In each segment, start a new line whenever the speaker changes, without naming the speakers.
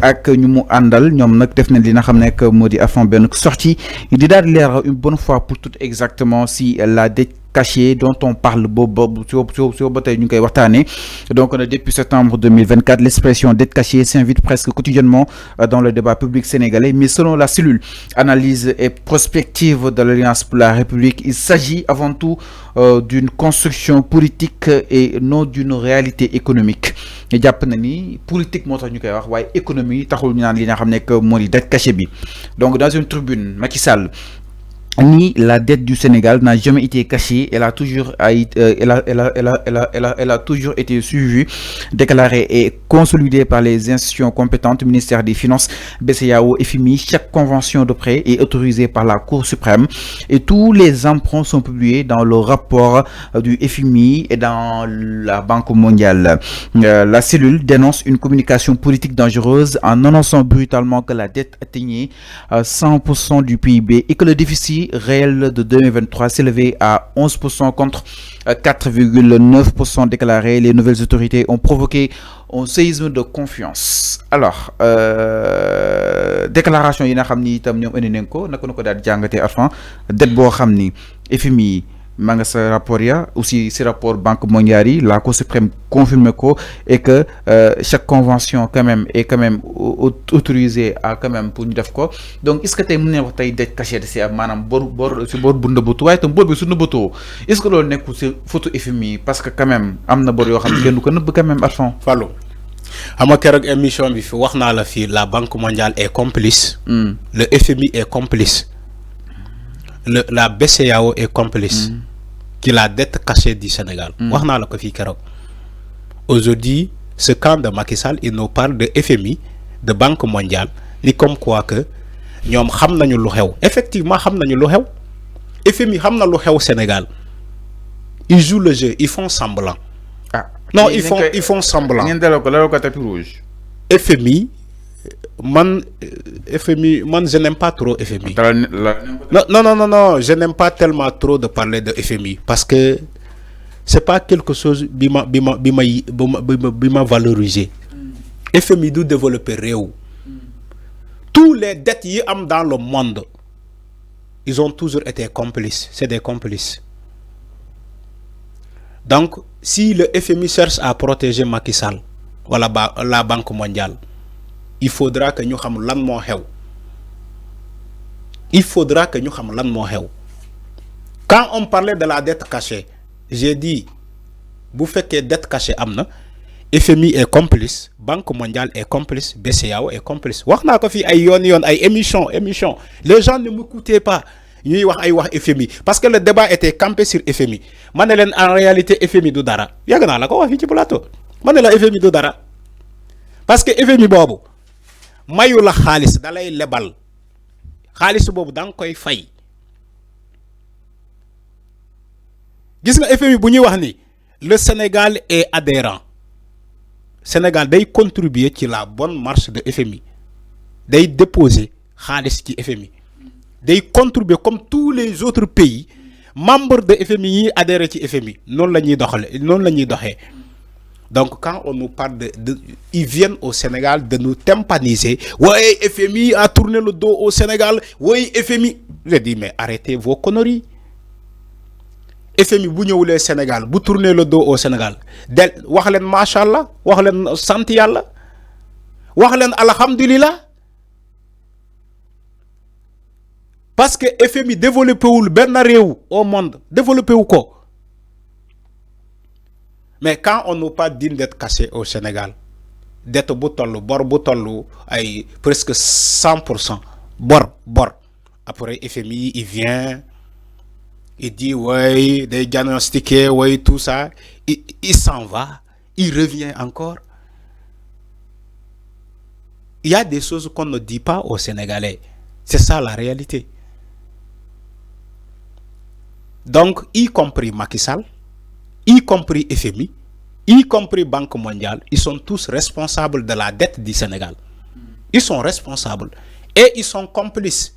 ak ñu mu àndal ñoom nag def nañ li nga xam ne que moo di avant benn sortie di daal di leeral une bonne fois pour toutes exactement si la dette cachée dont on parle donc depuis septembre 2024 l'expression dette cachée s'invite presque quotidiennement dans le débat public sénégalais, mais selon la cellule analyse et prospective de l'Alliance pour la République, il s'agit avant tout d'une construction politique et non d'une réalité économique. Et jàpp na ni politique moo tax ñu koy wax waaye économie taxul ñu naan li nga xam ne que moo di dette cachée bi. Donc dans une tribune Macky Sall ni la dette du Sénégal n'a jamais été cachée, elle a toujours été suivie, déclarée et consolidée par les institutions compétentes, ministère des Finances, BCEAO, FMI. Chaque convention de prêt est autorisée par la Cour suprême et tous les emprunts sont publiés dans le rapport du FMI et dans la Banque mondiale. La cellule dénonce une communication politique dangereuse en annonçant brutalement que la dette atteignait 100% du PIB et que le déficit réel de 2023 s'élevait à 11% contre 4,9% déclarés. Les nouvelles autorités ont provoqué un séisme de confiance. Alors déclaration yi nga xam ni itam ñoom indi nañ ko naka na ko daal di jàngatee avant dette boo xam ni FMI maa nga sa rapport ya aussi si rapport Banque mondiale yi la Cour suprême confirme ko et que chaque convention quand même est quand même autorisée à quand même pour ñu def ko. Donc est-ce que tey mën nañ wax tey dette cachée si maanaam bor si bor bu nëbbatu waaye itam bor bi su nëbbatoo est-ce que loolu nekkul si photo FMI parce que quand même am na bor yoo xam ne kenn du ko nëbb quand même à fond.
Fallou xam nga keroog émission bi fi wax naa la fii la Banque mondiale est complice. Le FMI est complice. La BCEAO est complice. Qui la dette cachée du Sénégal. wax naa la ko fii keroog. Aujourd'hui ce camp de Macky Sall il nous parle de FMI de Banque mondiale ni comme quoi que ñoom xam nañu lu xew effectivement xam nañu lu xew FMI xam na lu xew Sénégal ils jouent le jeu ils font semblant. Non ils font semblant.
ngeen daloo ko daloo ko tapis rouge.
FMI man je n'aime pas trop FMI. Non, je n'aime pas tellement trop de parler de FMI parce que c'est pas quelque chose bima valorisé. FMI du développer réew. Tous les dettes yi am dans le monde ils ont toujours été complices, c'est des complices. Donc si le FMI cherche à protéger Macky Sall wala la Banque mondiale, il faudra que nous sachions lan mo xew. Il faudra que nous sachions lan mo xew. Quand on parlait de la dette cachée, j'ai dit bu fekkee dette cachée amna, FMI est complice, Banque mondiale est complice, BCEAO est complice. Wax na ko fi ay yon ay émission. Les gens ne m'écoutaient pas. Ñuy wax ay wax FMI parce que le débat était campé sur FMI. Mané len en réalité FMI du dara. Yag na la ko wax fi ci plateau. Mané la FMI du dara. Parce que FMI bobu mayu la xaalis dalay lebal xaalis boobu da nga koy fay gis nga FMI bu ñuy wax ni le Sénégal est adhérent Sénégal day contribuer ci la bonne marche de FMI day déposer xaalis ci FMI day contribuer comme tous les autres pays membres de FMI yi adhéré ci FMI noonu la ñuy doxee. Donc quand on nous parle ils viennent au Sénégal de nous tympaniser. Ouais, FMI a tourné le dos au Sénégal. Ouais, FMI. Je dis mais arrêtez vos conneries. FMI bu ñëwulee Sénégal bu tourner le dos au Sénégal del wax leen machallah wax leen sant yàlla wax leen alhamdulillah parce que FMI développé wul benn réew au monde développé wu ko. Mais quand on nous parle d'une dette cachée au Sénégal, dette bor bu ay presque 100%, bor. Après FMI, il vient, il dit ouais, des diagnostiqués, ouais, tout ça, il s'en va, il revient encore. Il y a des choses qu'on ne dit pas aux Sénégalais. C'est ça la réalité. Donc, y compris Macky Sall, y compris FMI, y compris Banque mondiale, ils sont tous responsables de la dette du Sénégal. Ils sont responsables et ils sont complices.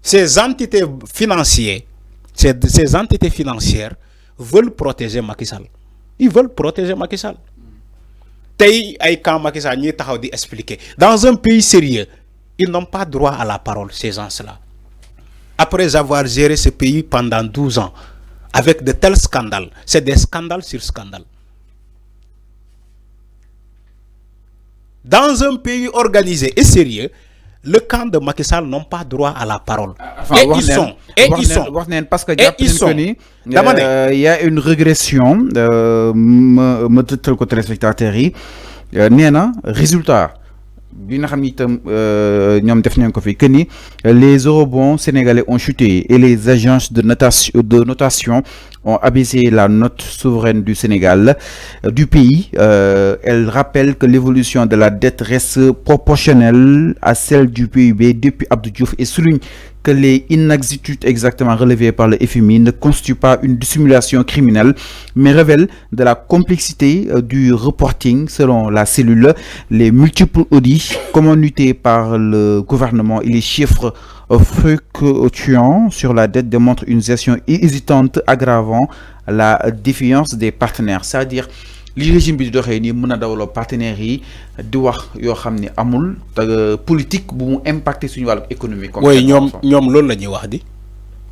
Ces entités financières veulent protéger Macky Sall. Ils veulent protéger Macky Sall. tey ay camp Macky Sall ñi taxaw di expliquer dans un pays sérieux ils n'ont pas droit à la parole ces gens-là après avoir géré ce pays pendant 12 ans avec de tels scandales c'est des scandales sur scandales dans un pays organisé et sérieux le camp de Macky Sall n'ont pas droit à la parole.
Enfin, parce que il y a une régression me tëtal ko téléspectateurs yi résultat bi nga xam ni itam ñoom def nañ ko fi que ni les eurobonds sénégalais ont chuté et les agences de notation ont abaissé la note souveraine du Sénégal du pays. Elle rappelle que l'évolution de la dette reste proportionnelle à celle du PIB depuis Abdou Diouf et souligne que les inexactitudes exactement relevées par le FMI ne constituent pas une dissimulation criminelle, mais révèlent de la complexité du reporting selon la cellule. Les multiples audits communiqués par le gouvernement et les chiffres fluctuants sur la dette démontrent une gestion hésitante aggravant la défiance des partenaires. C'est-à-dire li régime bi di doxee nii mën a dawloo partenaires yi di wax yoo xam ne amul politique bu mu impacté suñu wàllu économie.
oui ñoom loolu la ñuy wax di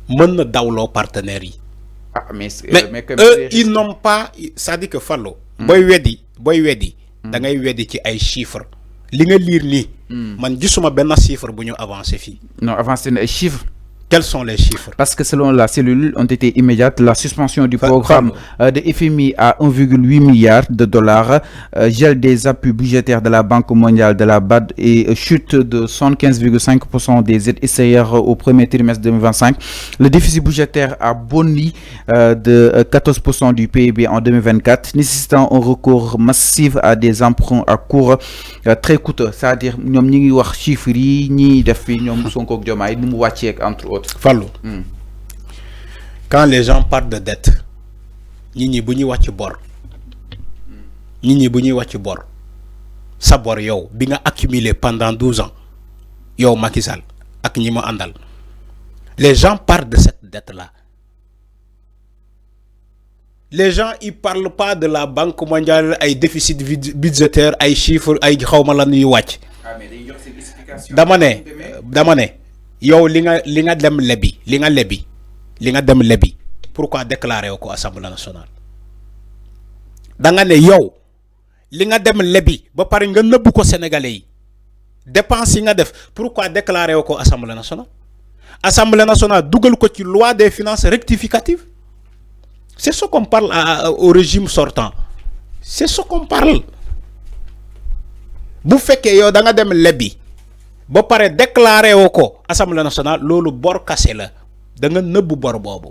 mën na dawloo partenaires yi.
ah mais
eux ils n'ont pas c'est-à-dire que Fallou. booy weddi da ngay weddi ci ay chiffres. li nga lire nii. man gisuma benn chiffre bu ñu avancé fii.
non avancé na ay chiffres.
Quels sont les chiffres?
Parce que selon la cellule, ont été immédiates la suspension du programme de FMI à 1,8 milliard de dollars, gel des appuis budgétaires de la Banque mondiale, de la BAD et chute de 75,5% des aides SAR au premier trimestre 2025. Le déficit budgétaire a boni de 14% du PIB en 2024, nécessitant un recours massif à des emprunts à court très coûteux. C'est-à-dire, nous avons des chiffres, nous avons des chiffres, entre autres.
Fallou. Quand les gens parlent de dette, ñi bu ñuy wàcc bor ñi bu ñuy wàcc bor sa bor yow bi nga accumulé pendant 12 ans yow Macky Sall ak ñi ma àndal les gens parlent de cette dette là. Les gens ils parlent pas de la Banque mondiale ay déficit budgétaire ay chiffres ay xawma lan yu wàcc. dama ne yow li nga dem lebi pourquoi déclarer au Assemblée nationale da nga ne yow li nga dem lebi ba pare nga neub ko Sénégalais yi dépenses yi nga def pourquoi déclarer au Assemblée nationale dougal ko ci loi des finances rectificative. C'est ce qu'on parle au régime sortant, c'est ce qu'on parle. Bu fekkee yow da nga dem lebi ba pare déclaré woko Assemblée nationale lolu bor cassé la da nga neub bor bobu.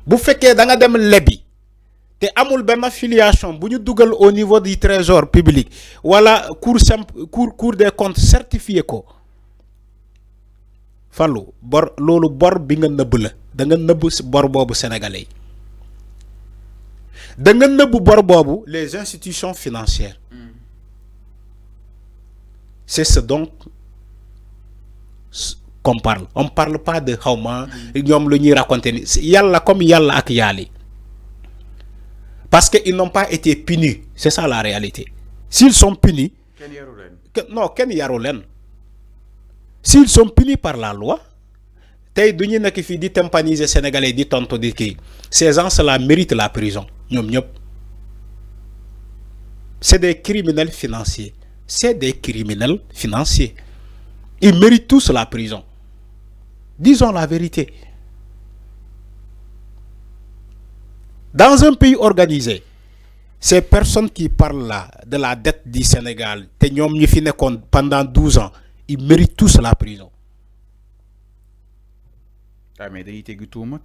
Bu fekkee da nga dem lebi te amul ben affiliation buñu duggal au niveau du trésor public wala cour des comptes certifié ko Fallou bor lolu bor bi nga neub la da nga neub bor bobu sénégalais da nga neub bor bobu les institutions financières. C'est ce dont qu'on parle. On ne parle pas de xawma ñom lu ñuy raconter ni yalla comme yalla ak yali. Parce qu'ils n'ont pas été punis, c'est ça la réalité. S'ils sont punis, ken yaru len. S'ils sont punis par la loi, tay duñu nek fi di tympaniser sénégalais di tonto di ki. Ces gens-là méritent la prison. Ñom ñep. C'est des criminels financiers. C'est des criminels financiers. Ils méritent tous la prison. Disons la vérité. Dans un pays organisé, ces personnes qui parlent là de la dette du Sénégal, pendant 12 ans, ils méritent tous la prison.
Ah mais dañuy teggi tuuma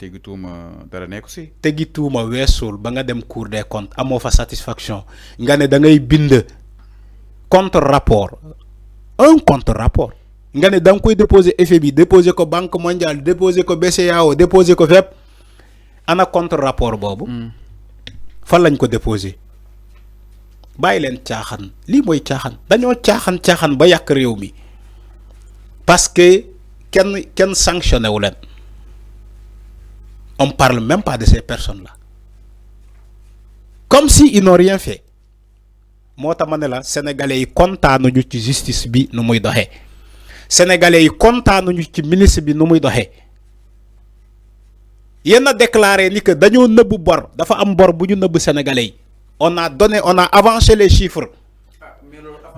dara nekk ci
teggi tuuma weesul ba nga dem Cour des comptes amoo fa satisfaction nga ne da ngay bind contre-rapport un contre-rapport nga ne da nga koy déposer FMI déposer ko Banque mondiale déposer ko BCEAO déposer ko fépp ana contre-rapport boobu fan lañ ko déposer bàyyi leen caaxaan lii mooy caaxaan dañoo caaxaan ba yàq réew mi parce que kenn sanctionné wu leen. On ne parle même pas de ces personnes-là. Comme s'ils n'ont rien fait. moo tax ma ne la sénégalais yi kontaanuñu ci justice bi nu muy doxee sénégalais yi kontaanuñu ci ministre bi nu muy doxee yéen a déclaré ni que dañoo nëbb bor dafa am bor bu ñu nëbb sénégalais yi on a avancé les chiffres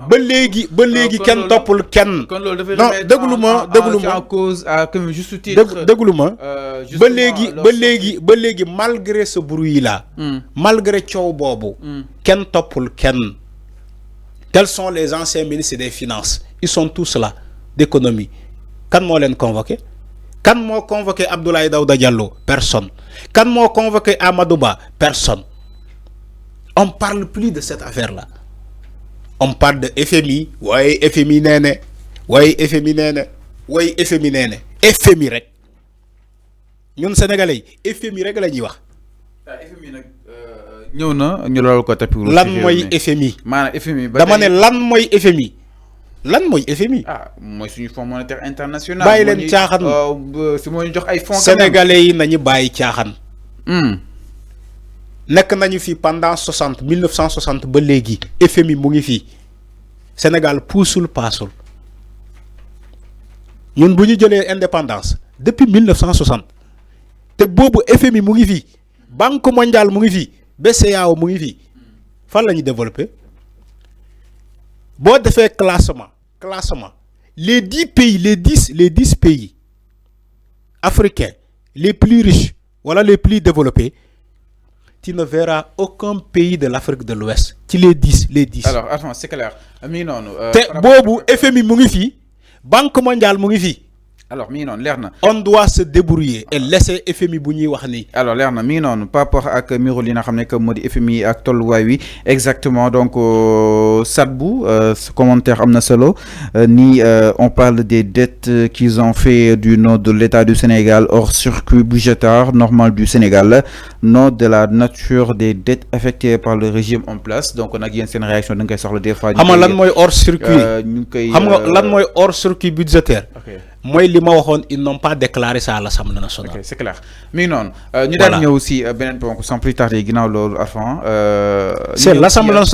ba léegi kenn toppul kenn. non déglu ma en
cause à comme juste titre.
déglu ma ba léegi malgré ce bruit là. malgré coow boobu. kenn toppul kenn. Quels sont les anciens ministres des finances? Ils sont tous là d'économie. Kan moo leen convoqué? Kan moo convoqué Abdoulaye Daouda Diallo? Personne. Kan moo convoqué Amadou Ba? Personne. On parle plus de cette affaire-là. On parle de FMI. Ouais, FMI néné. Ouais, FMI néné. Ouais, FMI néné. FMI rek. Ñun Sénégalais FMI rek la ñuy wax.
FMI nag ñëw na ñu lool ko tapis.
Lan mooy FMI.
maanaam FMI
dama ne lan mooy FMI. Lan mooy FMI.
mooy suñu fonds monétaire international.
bàyyi leen caaxaan
si moo ñu jox ay fonds.
Sénégalais yi nañu bàyyi caaxaan. nekk nañu fi pendant 1960 ba léegi FMI mu ngi fii Sénégal puusul paasul ñun bu ñu jëlee indépendance depuis 1960 te boobu FMI mu ngi fii Banque mondiale mu ngi fii BCEAO mu ngi fii fan la ñu développé boo defee classement les 10 pays les 10 pays africains les plus riches wala les plus développés. Tu ne verras aucun pays de l'Afrique de l'Ouest. Tu les 10.
Alors, attends, c'est clair. Non.
Bobu, FMI Mungifi, Banque mondiale Mungifi.
Alors, Lerna.
On doit se débrouiller et laisser FMI Bouni Wahni.
Alors, Lerna, par rapport à Mirolina Hamne comme modi FMI ak Tolwawi, exactement. Donc, Sadbou, ce commentaire amna solo, on parle des dettes qu'ils ont fait du nom de l'État du Sénégal hors circuit budgétaire normal du Sénégal, non de la nature des dettes affectées par le régime en place. Donc, on a une réaction d'un sur le défense.
Lan moy hors circuit. Lan moy hors circuit budgétaire. Moi, ils n'ont pas déclaré ça à l'Assemblée nationale.
Okay, c'est clair. Mais non, nous avons aussi, sans plus tarder, c'est l'Assemblée nationale.